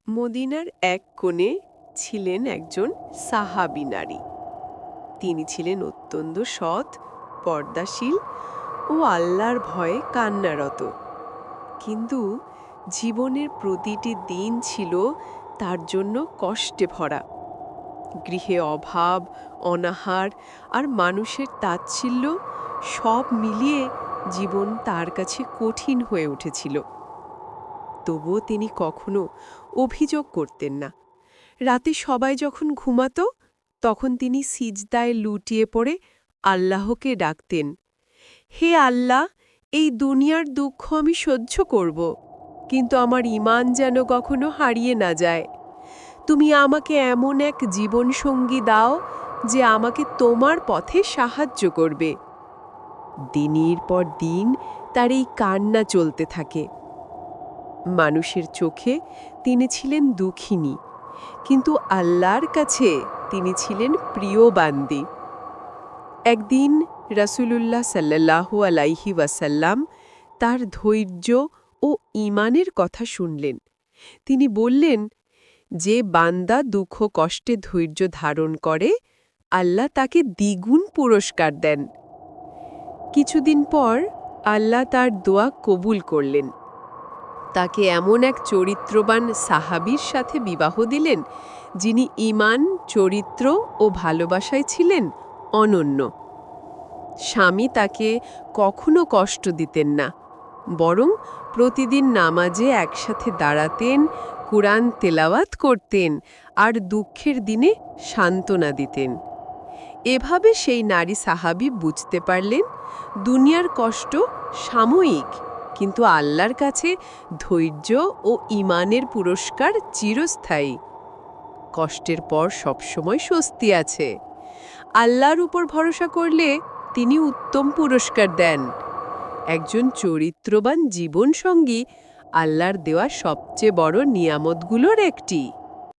মদিনার এক কোণে ছিলেন একজন সাহাবী নারী। তিনি ছিলেন অত্যন্ত সৎ, পর্দাশীল ও আল্লাহর ভয়ে কান্নারত। কিন্তু জীবনের প্রতিটি দিন ছিল তার জন্য কষ্টে ভরা। গৃহে অভাব, অনাহার আর মানুষের তাচ্ছিল্য সব মিলিয়ে জীবন তার কাছে কঠিন হয়ে উঠেছিল। তবুও তিনি কখনো অভিযোগ করতেন না। রাতে সবাই যখন ঘুমাত তখন তিনি সিজদায় লুটিয়ে পড়ে আল্লাহকে ডাকতেন, হে আল্লাহ, এই দুনিয়ার দুঃখ আমি সহ্য করব, কিন্তু আমার ঈমান যেন কখনো হারিয়ে না যায়। তুমি আমাকে এমন এক জীবনসঙ্গী দাও যে আমাকে তোমার পথে সাহায্য করবে। দিনের পর দিন তার এই কান্না চলতে থাকে। মানুষের চোখে তিনি ছিলেন দুঃখিনী, কিন্তু আল্লাহর কাছে তিনি ছিলেন প্রিয় বান্দী। একদিন রাসূলুল্লাহ সাল্লাল্লাহু আলাইহি ওয়াসাল্লাম তার ধৈর্য ও ঈমানের কথা শুনলেন। তিনি বললেন, যে বান্দা দুঃখ কষ্টে ধৈর্য ধারণ করে আল্লাহ তাকে দ্বিগুণ পুরস্কার দেন। কিছুদিন পর আল্লাহ তার দোয়া কবুল করলেন। তাকে এমন এক চরিত্রবান সাহাবীর সাথে বিবাহ দিলেন যিনি ঈমান, চরিত্র ও ভালোবাসায় ছিলেন অনন্য। স্বামী তাকে কখনো কষ্ট দিতেন না, বরং প্রতিদিন নামাজে একসাথে দাঁড়াতেন, কুরআন তেলাওয়াত করতেন আর দুঃখের দিনে সান্ত্বনা দিতেন। এভাবে সেই নারী সাহাবী বুঝতে পারলেন, দুনিয়ার কষ্ট সাময়িক, কিন্তু আল্লাহর কাছে ধৈর্য ও ঈমানের পুরস্কার চিরস্থায়ী। কষ্টের পর সবসময় স্বস্তি আছে। আল্লাহর উপর ভরসা করলে তিনি উত্তম পুরস্কার দেন। একজন চরিত্রবান জীবনসঙ্গী আল্লাহর দেওয়া সবচেয়ে বড় নিয়ামতগুলোর একটি।